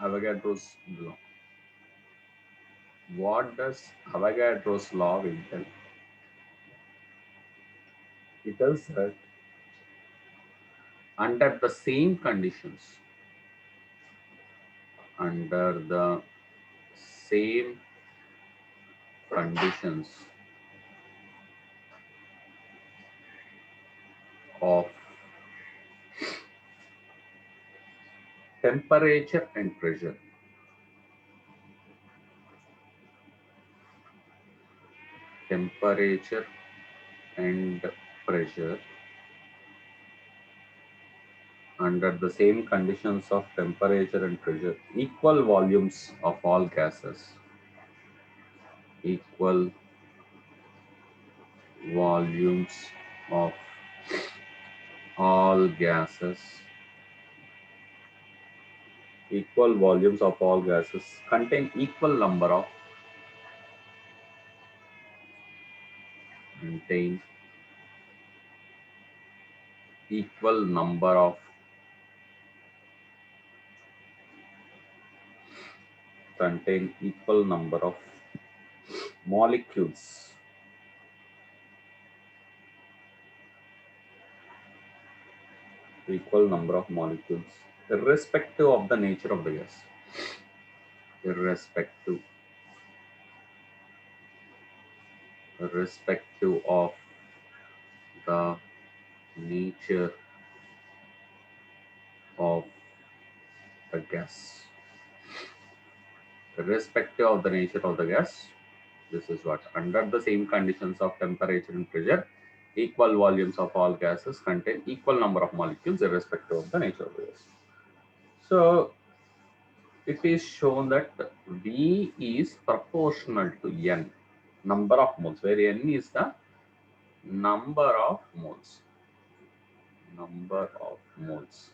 Avogadro's law. What does Avogadro's law will tell? It tells that under the same conditions, under the same conditions of temperature and pressure, temperature and pressure, under the same conditions of temperature and pressure, equal volumes of all gases, equal volumes of all gases, equal volumes of all gases contain equal number of contain equal number of contain equal number of molecules, equal number of molecules irrespective of the nature of the gas, irrespective irrespective of the nature of the gas, irrespective of the nature of the gas. This is what under the same conditions of temperature and pressure, equal volumes of all gases contain equal number of molecules irrespective of the nature of the gas. So it is shown that V is proportional to N, number of moles, where N is the number of moles. Number of moles.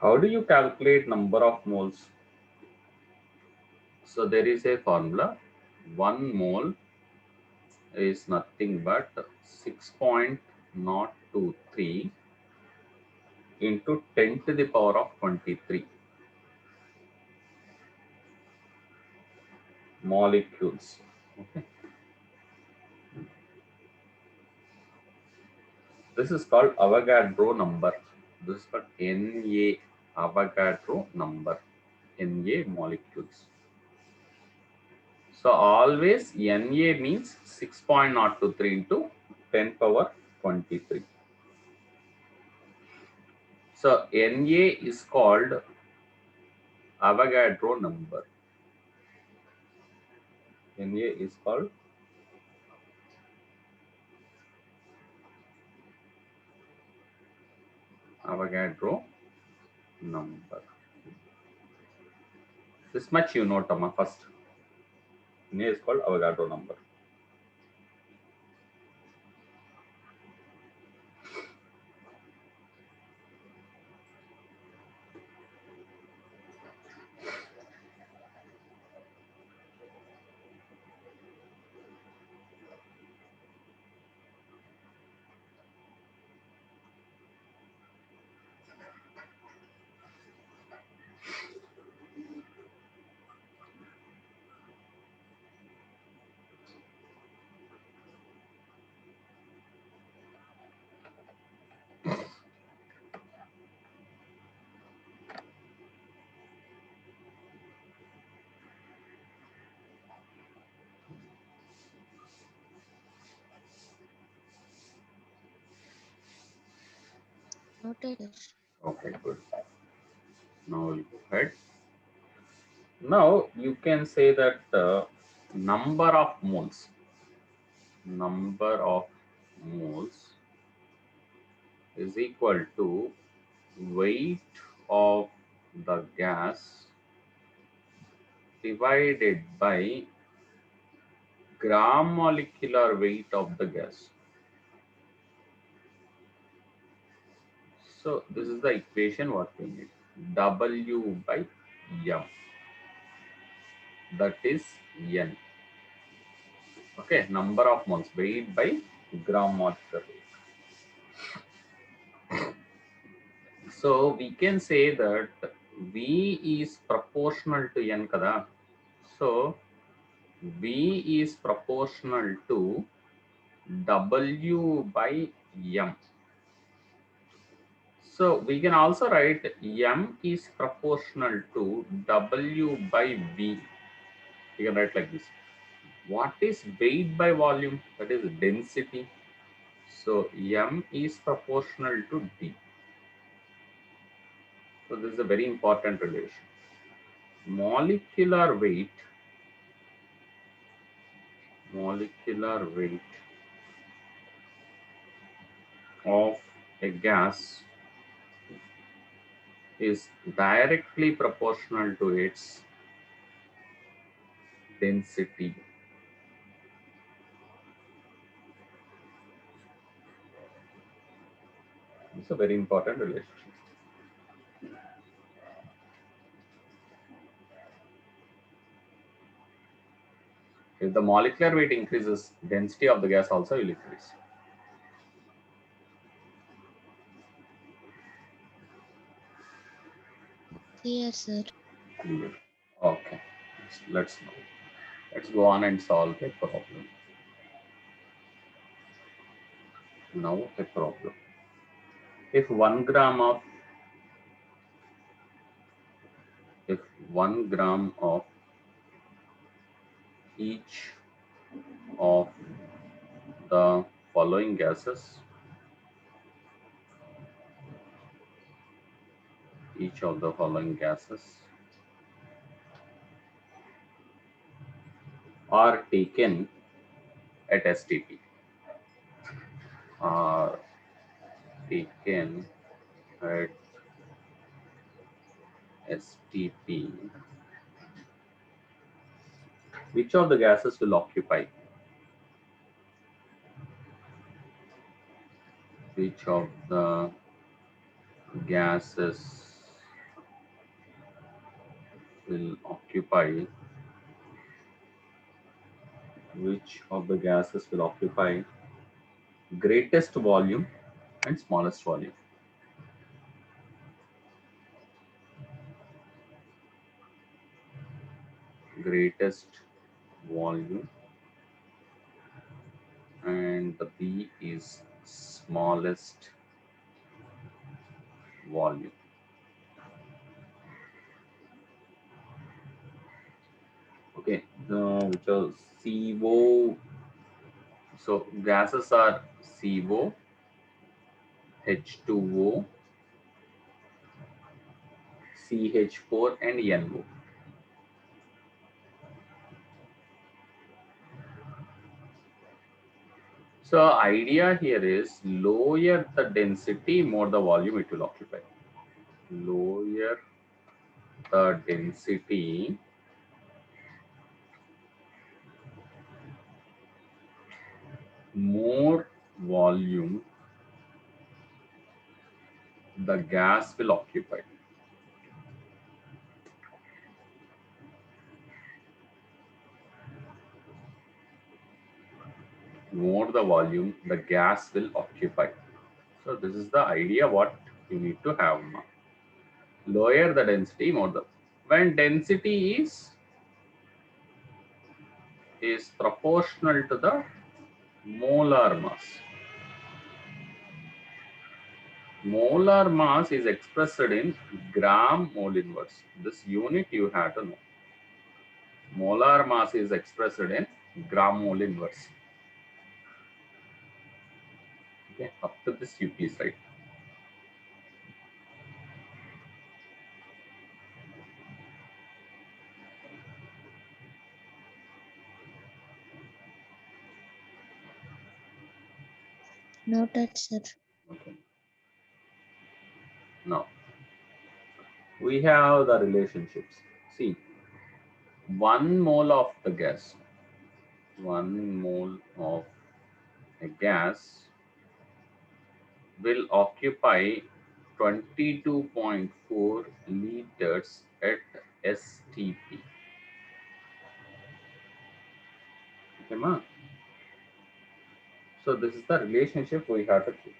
How do you calculate number of moles? So there is a formula. 1 mole is nothing but 6.023 into 10 to the power of 23 molecules. Okay. This is called Avogadro number. This is called Na Avogadro number. Na molecules. So always Na means 6.023 into 10 power 23. So Na is called Avogadro number. Na is called Avogadro number. This much you know, Tama, first. Na is called Avogadro number. Noted. Okay, good. Now we'll go ahead. Now you can say that number of moles is equal to weight of the gas divided by gram molecular weight of the gas. So this is the equation what we need. W by M, that is N. Okay, number of moles, weight by gram molecular weight. So we can say that V is proportional to N kada. So V is proportional to W by M. So we can also write M is proportional to W by V. You can write like this. What is weight by volume? That is density. So M is proportional to D. So this is a very important relation. Molecular weight of a gas is directly proportional to its density. It's a very important relationship. If the molecular weight increases, density of the gas also will increase. Clear, sir. Clear. Okay. Let's go on and solve a problem. Now a problem. If 1 gram of each of the following gases, are taken at STP, are taken at STP, which of the gases will occupy? Which of the gases will occupy? Which of the gases will occupy greatest volume and smallest volume? Greatest volume, and the B is smallest volume. Okay, which are CO. So gases are CO, H2O, CH4, and NO. So idea here is lower the density, more the volume it will occupy. Lower the density, more volume the gas will occupy. More the volume the gas will occupy. So this is the idea what you need to have now. Lower the density, more the, when density is proportional to the molar mass. Molar mass is expressed in gram mole inverse. This unit you have to know. Molar mass is expressed in gram mole inverse. Okay, up to this you please write. Noted, sir. Okay. Now we have the relationships. See, 1 mole of the gas, 1 mole of a gas will occupy 22.4 liters at STP. Okay, ma? So this is the relationship we have to keep.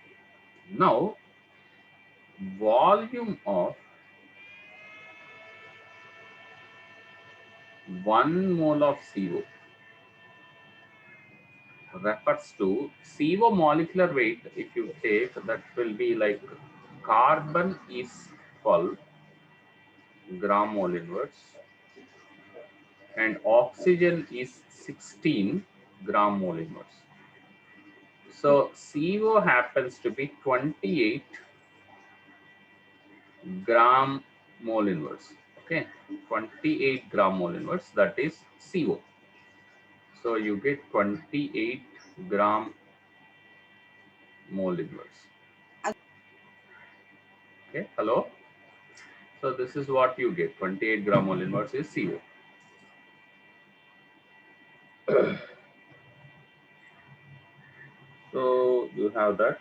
Now, volume of 1 mole of CO refers to CO molecular weight. If you take, that will be like carbon is 12 gram mole inverse and oxygen is 16 gram mole inverse. So CO happens to be 28 gram mole inverse. Okay, 28 gram mole inverse, that is CO. So you get 28 gram mole inverse. Okay, hello. So this is what you get. 28 gram mole inverse is CO. So you have that.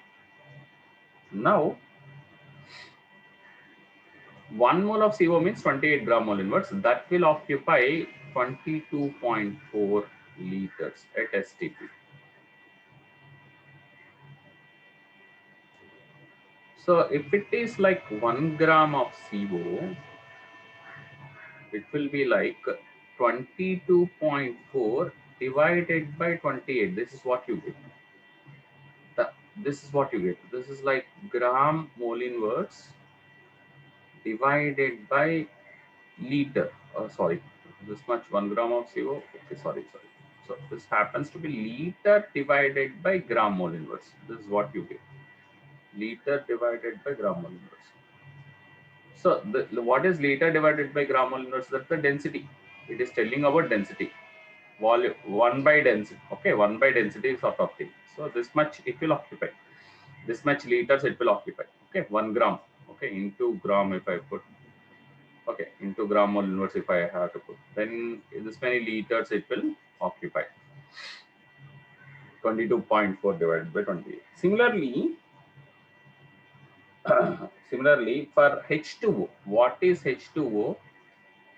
Now 1 mole of CO means 28 gram mole inverse. That will occupy 22.4 liters at STP. So if it is like 1 gram of CO, it will be like 22.4 divided by 28. This is what you get. This is what you get. This is like gram mole inverse divided by liter. Sorry, this much 1 gram of CO. Okay, sorry. So this happens to be liter divided by gram mole inverse. This is what you get. Liter divided by gram mole inverse. So what is liter divided by gram mole inverse? That's the density. It is telling about density. Volume 1 by density. Okay, 1 by density sort of thing. So this much it will occupy. This much liters it will occupy. Okay, 1 gram. Okay, into gram if I put. Okay, into gram mole inverse if I have to put. Then this many liters it will occupy. 22.4 divided by 28. Similarly, for H2O, what is H2O?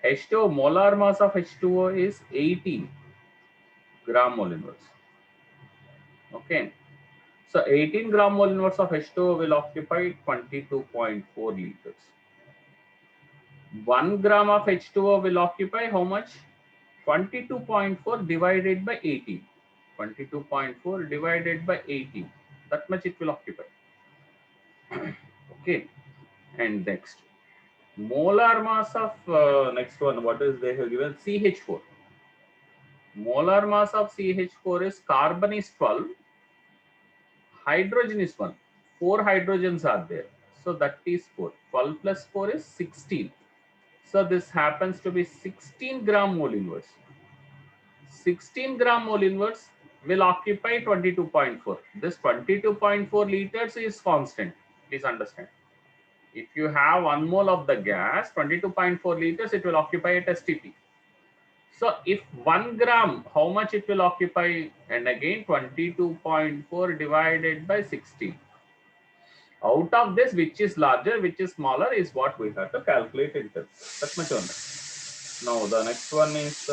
H2O, molar mass of H2O is 18 gram mole inverse. Okay. So 18 gram mole inverse of H2O will occupy 22.4 liters. 1 gram of H2O will occupy how much? 22.4 divided by 18. 22.4 divided by 18. That much it will occupy. Okay. And next, molar mass of next one, what is they have given? CH4. Molar mass of CH4 is carbon is 12, hydrogen is 1. 4 hydrogens are there. So that is 4. 12 plus 4 is 16. So this happens to be 16 gram mole inverse. 16 gram mole inverse will occupy 22.4. This 22.4 liters is constant. Please understand. If you have 1 mole of the gas, 22.4 liters, it will occupy at STP. So if 1 gram, how much it will occupy? And again, 22.4 divided by 16. Out of this, which is larger, which is smaller, is what we have to calculate in terms. That's much on that. Now the next one is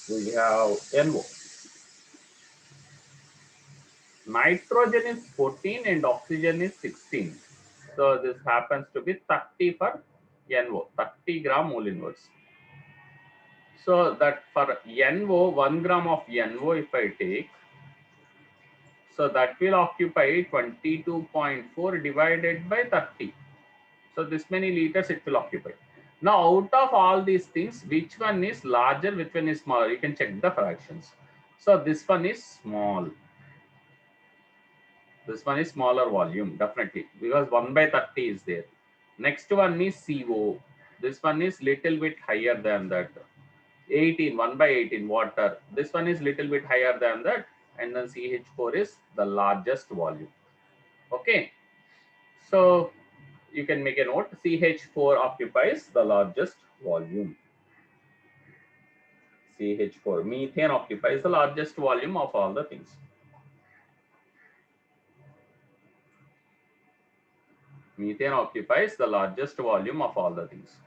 we have NO. Nitrogen is 14 and oxygen is 16. So this happens to be 30 for NO, 30 gram mole inverse. So that for NO, 1 gram of NO if I take, so that will occupy 22.4 divided by 30. So this many liters it will occupy. Now out of all these things, which one is larger, which one is smaller? You can check the fractions. So this one is small. This one is smaller volume, definitely, because 1 by 30 is there. Next one is CO. This one is little bit higher than that. 18, 1 by 18, water. This one is little bit higher than that. And then CH4 is the largest volume. Okay. So you can make a note. CH4 occupies the largest volume. CH4. Methane occupies the largest volume of all the things. Methane occupies the largest volume of all the things.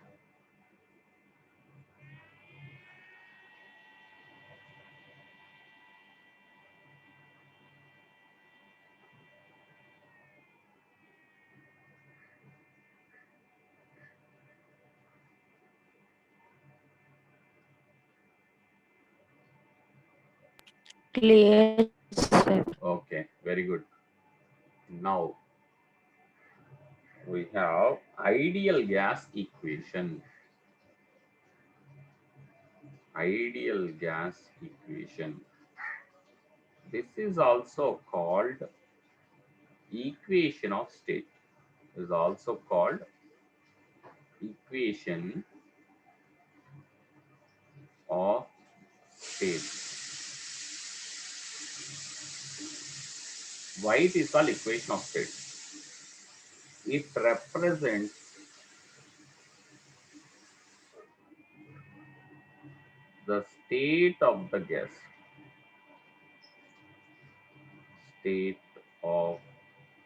Clear, sir. Okay, very good. Now we have ideal gas equation. Ideal gas equation. This is also called equation of state. Is also called equation of state. Why it is called equation of state? It represents the state of the gas. State of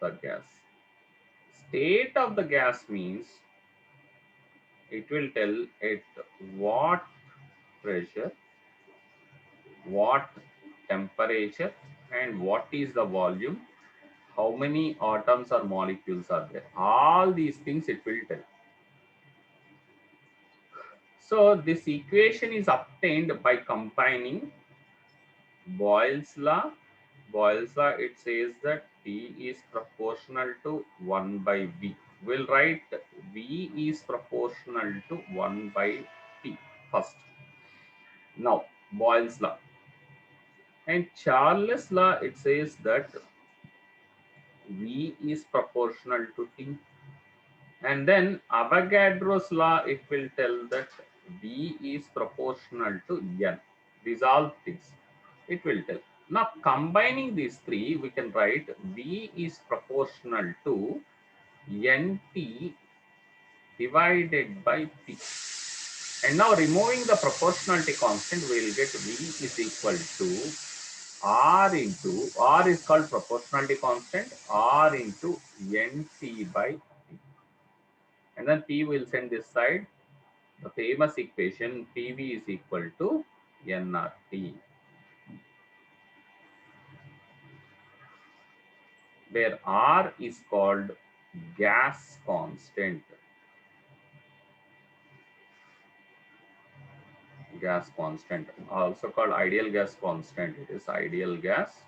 the gas. State of the gas means it will tell at what pressure, what temperature, and what is the volume, how many atoms or molecules are there. All these things it will tell. So this equation is obtained by combining Boyle's law. Boyle's law, it says that T is proportional to 1 by V. We'll write V is proportional to 1 by T first. Now, Boyle's law. And Charles' law, it says that V is proportional to T. And then Avogadro's law, it will tell that V is proportional to N. These all things it will tell. Now combining these three, we can write V is proportional to NT divided by P. And now removing the proportionality constant, we will get V is equal to R into, R is called proportionality constant, R into NT by P. And then P will send this side. The famous equation PV is equal to nRT, where R is called gas constant. Gas constant, also called ideal gas constant. It is ideal gas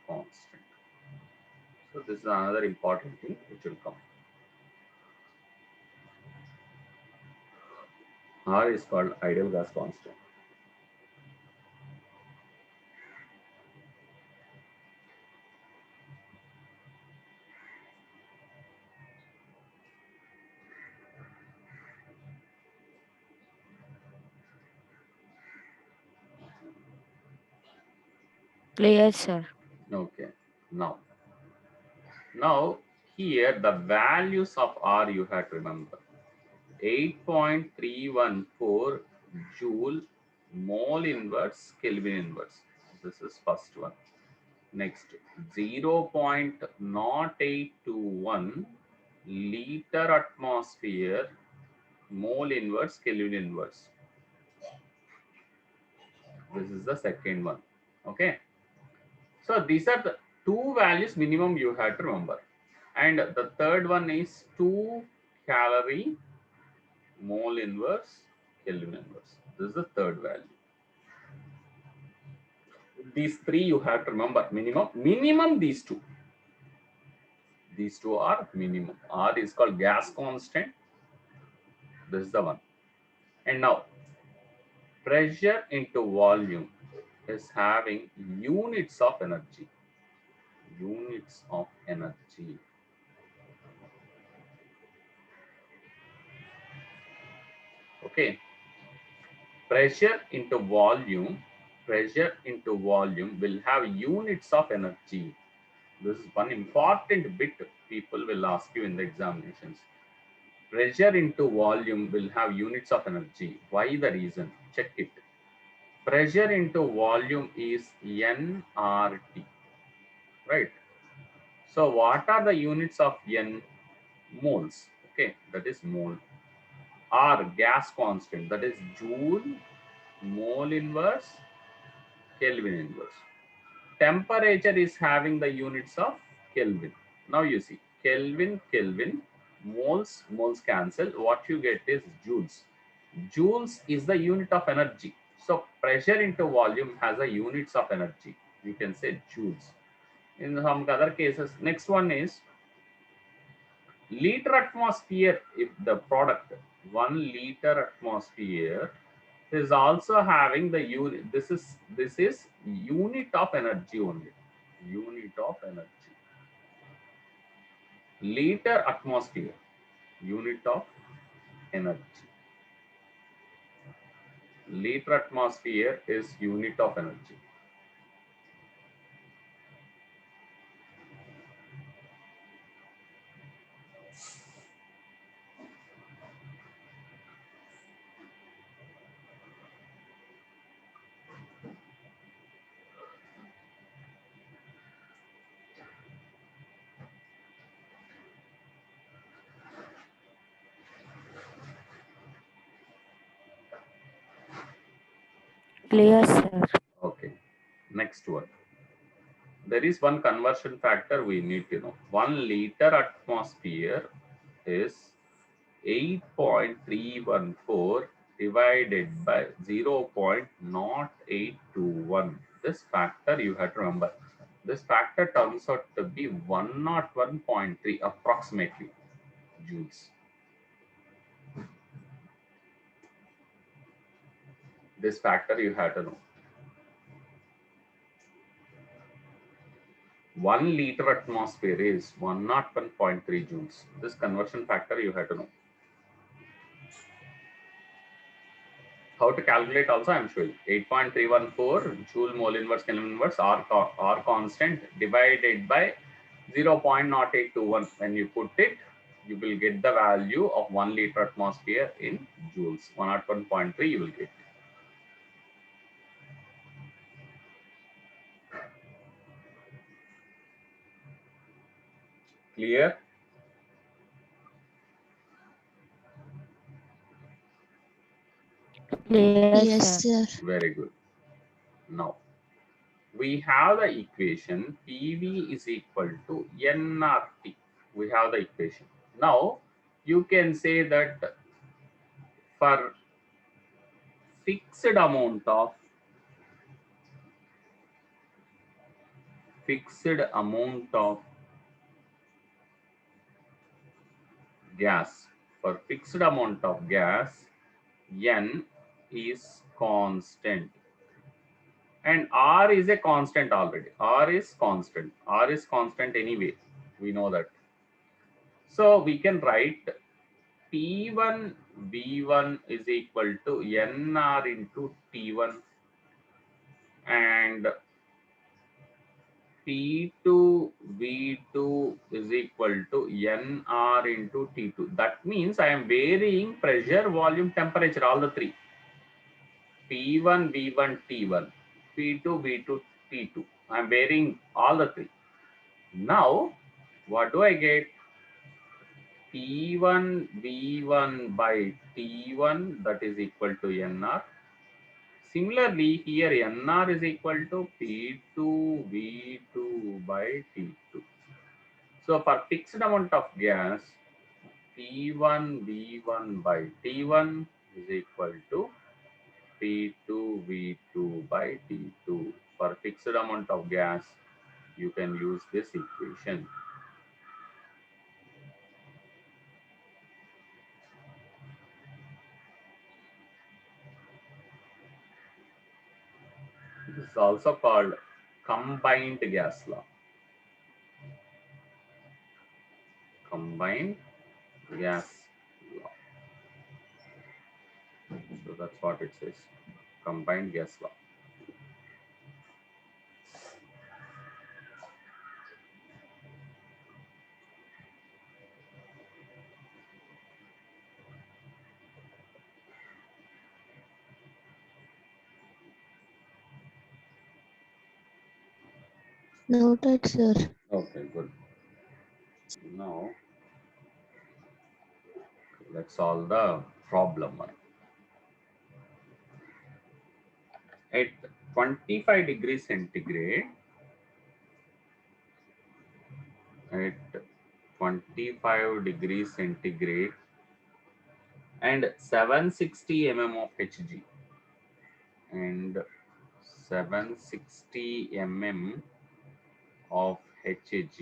constant. So this is another important thing which will come. R is called ideal gas constant. Clear, sir. Okay. Now here the values of R you have to remember. 8.314 joule mole inverse Kelvin inverse. This is first one. Next, 0.0821 liter atmosphere mole inverse Kelvin inverse. This is the second one. Okay. So these are the two values minimum you have to remember. And the third one is 2 calorie mole inverse Kelvin inverse. This is the third value. These three you have to remember minimum these two are minimum. R is called gas constant. This is the one. And now pressure into volume is having units of energy. Okay. Pressure into volume will have units of energy. This is one important bit people will ask you in the examinations. Pressure into volume will have units of energy. Why the reason? Check it. Pressure into volume is nRT, right? So what are the units of N? Moles. Okay, that is mole. R, gas constant, that is joule mole inverse Kelvin inverse. Temperature is having the units of Kelvin. Now you see Kelvin, moles cancel. What you get is joules. Joules is the unit of energy. So pressure into volume has a units of energy. You can say joules. In some other cases, next one is liter atmosphere. If the product 1 liter atmosphere is also having the unit, this is unit of energy only. Unit of energy. Liter atmosphere, unit of energy. Liter atmosphere is unit of energy. Clear, sir. Okay. Next one. There is one conversion factor we need to know. 1 liter atmosphere is 8.314 divided by 0.0821. This factor you have to remember. This factor turns out to be 101.3 approximately joules. This factor you have to know. 1 liter atmosphere is 101.3 joules. This conversion factor you have to know. How to calculate also I am showing. 8.314 joule mole inverse Kelvin inverse R constant divided by 0.0821. When you put it, you will get the value of 1 liter atmosphere in joules. 101.3 you will get. Clear? Clear, Yes, sir. sir. Very good. Now we have the equation PV is equal to nRT. We have the equation. Now you can say that for fixed amount of gas, for fixed amount of gas, N is constant and R is a constant already. R is constant anyway. We know that. So we can write P1 V1 is equal to NR into T1 and P2 V2 is equal to NR into T2. That means I am varying pressure, volume, temperature, all the three. P1 V1 T1, P2 V2 T2. I am varying all the three. Now, what do I get? P1 V1 by T1, that is equal to NR. Similarly, here NR is equal to P2 V2 by T2. So for fixed amount of gas, P1 V1 by T1 is equal to P2 V2 by T2. For fixed amount of gas, you can use this equation. This is also called combined gas law. Combined gas law. So that's what it says. Combined gas law. Noted, sir. Okay, good. Now let's solve the problem. At 25 degrees centigrade, at 25 degrees centigrade and 760 mm of Hg and 760 mm of Hg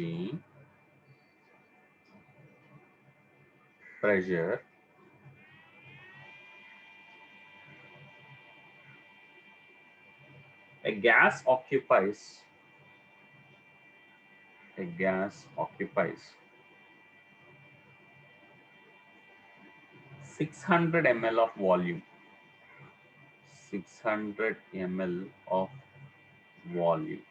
pressure, a gas occupies 600 ml of volume. 600 ml of volume.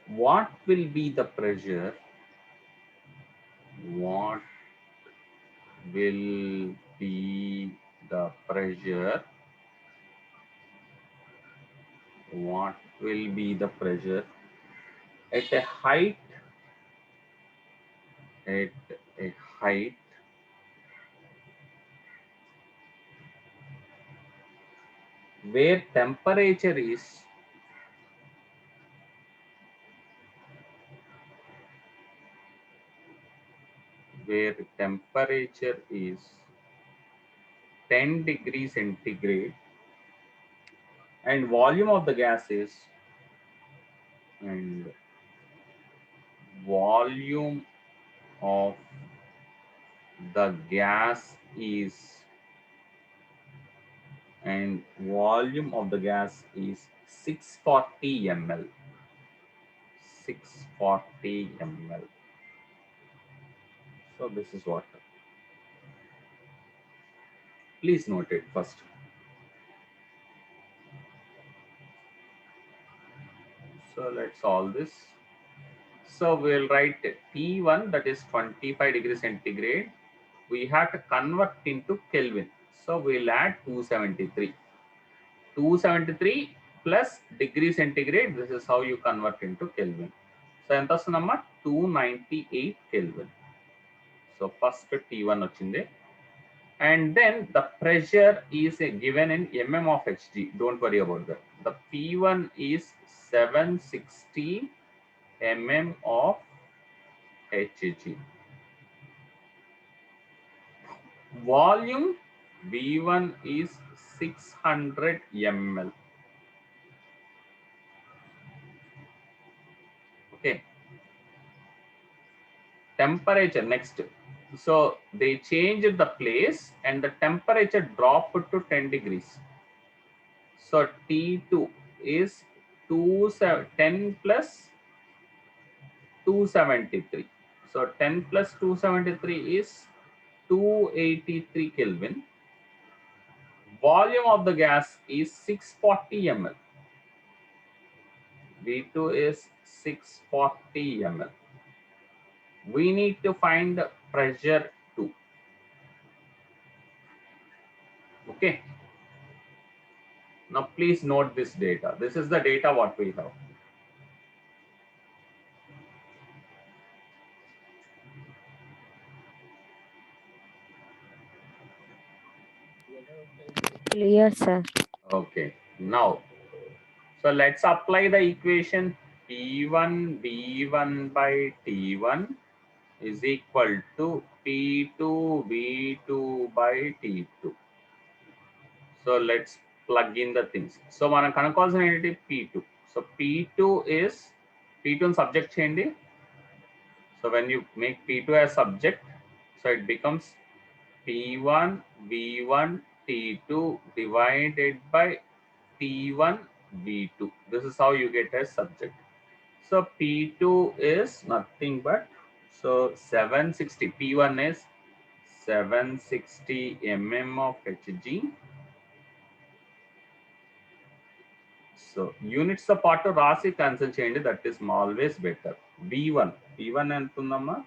What will be the pressure? What will be the pressure? What will be the pressure at a height? At a height where temperature is 10 degrees centigrade and volume of the gas is and volume of the gas is and volume of the gas is 640 ml. 640 ml. So this is what. Please note it first. So let's solve this. So we'll write T1, that is 25 degrees centigrade. We have to convert into Kelvin. So we'll add 273. 273 plus degree centigrade. This is how you convert into Kelvin. So ఎంత వస్తుందమ్మా 298 Kelvin. So first T1 వచ్చింది. And then the pressure is given in mm of Hg. Don't worry about that. The P1 is 760 mm of Hg. Volume V1 is 600 ml. Okay. Temperature next. So they changed the place and the temperature dropped to 10 degrees. So T2 is 10 plus 273. So 10 plus 273 is 283 Kelvin. Volume of the gas is 640 ml. V2 is 640 ml. We need to find the pressure too. Okay. Now please note this data. This is the data what we have. Clear, sir. Okay. Now, so let's apply the equation P1 V1 by T1 is equal to P2 V2 by T2. So let's plug in the things. So మనం కనుక్కోవాల్సిన ఏంటి P2. So P2 is P2 subject చేయండి. So when you make P2 as subject, so it becomes P1 V1 T2 divided by T1 V2. This is how you get a subject. So P2 is nothing but, so 760. P1 is 760 mm of Hg. So units the part of Rasi cancel change, that is always better. V1 ఎంత ఉందమ్మా?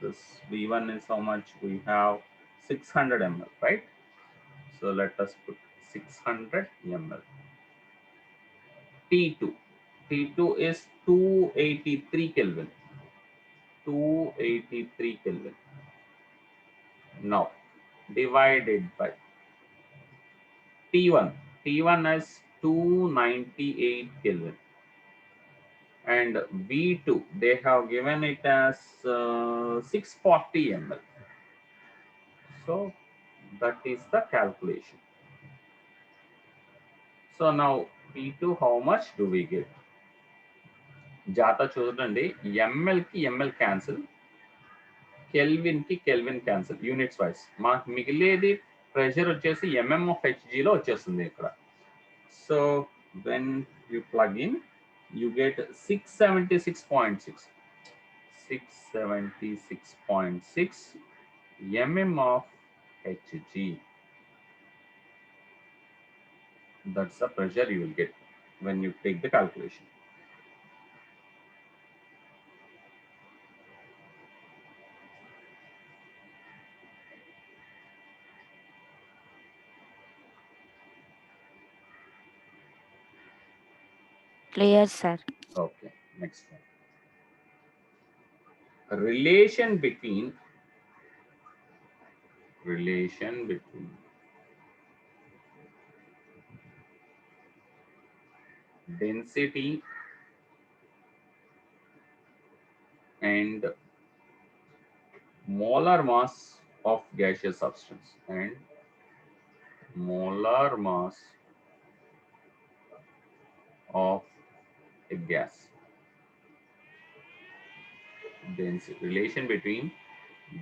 This V1 is how much? We have 600 ml, right? So let us put 600 ml. T2 is 283 Kelvin. 283 Kelvin. Now divided by T1. T1 is 298 Kelvin. And V2, they have given it as 640 ml. So That is the calculation. So now P2, how much do we get? జాగ్రత్త చూడండి, ML కి ML cancel, kelvin కి kelvin cancel, units vice మనకు మిగిలేది pressure వచ్చేసి MM of హెచ్జిలో వచ్చేస్తుంది ఇక్కడ. So when you plug in you get 676.6 mm of Hg. That's the pressure you will get when you take the calculation. Clear, sir. Okay, next one. Relation between density and molar mass of gaseous substance and molar mass of a gas. Relation between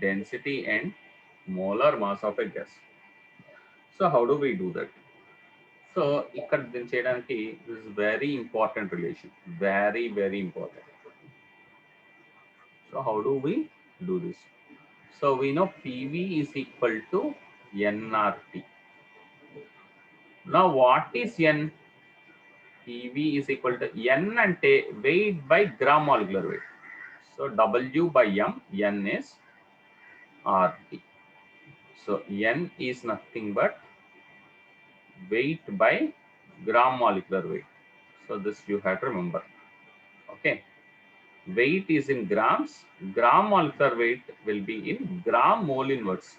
density and molar mass of a gas. So how do we do that? So ఇక్కడ దీన్ని చేయడానికి this is very important relation, very important. So how do we do this? So we know PV is equal to nRT. Now what is N? PV is equal to N ante weight by gram molecular weight. So W by M, N is RT. So N is nothing but weight by gram molecular weight. So this you have to remember. Okay. Weight is in grams, gram molecular weight will be in gram mole inverse.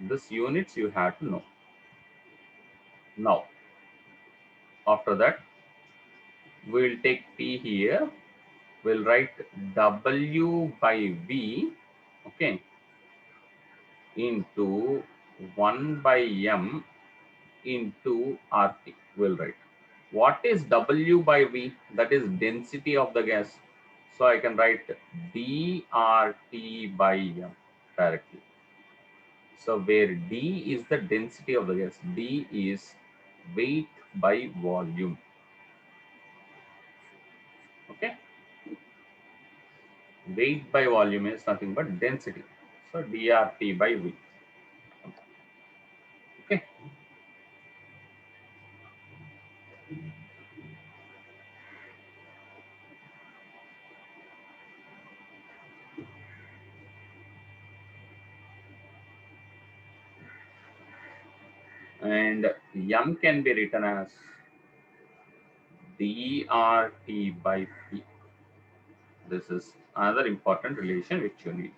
This units you have to know. Now, after that, we will take P here, we'll write W by V, okay, into 1 by M into RT, we'll write. What is W by V? That is density of the gas. So I can write dRT by M directly. So where D is the density of the gas, D is weight by volume. Okay. Weight by volume is nothing but density. So dRT by V. Okay. And M can be written as dRT by P. This is another important relation which you need.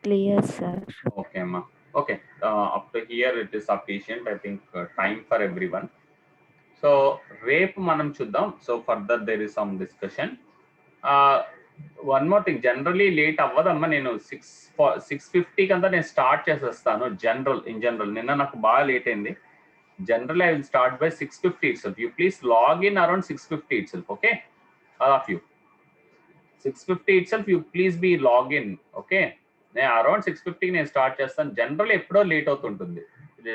Clear, sir. Okay, ma. Okay. Up to here it is sufficient. I think time for everyone. So రేపు మనం చూద్దాం. So further there is some discussion. One more thing. Generally late అవ్వదమ్మా. నేను 6:50 కంతా నేను start చేసేస్తాను. In general నిన్న నాకు బాగా లేట్ అయింది. Generally I will start by 6:50 itself. You please log in around 6:50 itself. Okay, all of you. 6:50 itself you please be log in. Okay. నేను around 6:50 నేను స్టార్ట్ చేస్తాను. జనరల్ ఎప్పుడో లేట్ అవుతుంటుంది.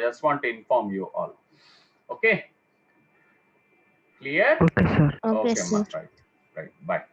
Just want to inform you all. Okay, clear? Okay, sir. Right. Bye.